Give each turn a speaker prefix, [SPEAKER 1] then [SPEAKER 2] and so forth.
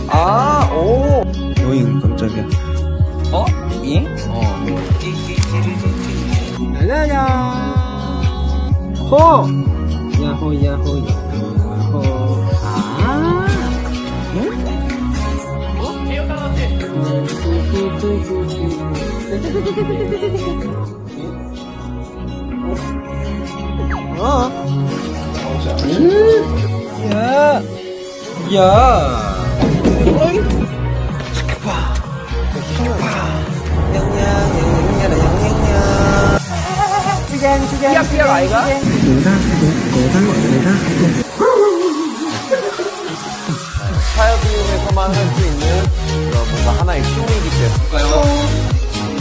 [SPEAKER 1] 아, 오.
[SPEAKER 2] 어잉, 깜짝이야.
[SPEAKER 1] 어? 잉?
[SPEAKER 2] 야야야. 호. 야호, 야호, 야호. 아. 응? 어? 야. 야.
[SPEAKER 1] 삐약 아이가? 사협비용에서만 할 수 있는 그런 뭔가 하나의 춤이기 때문에.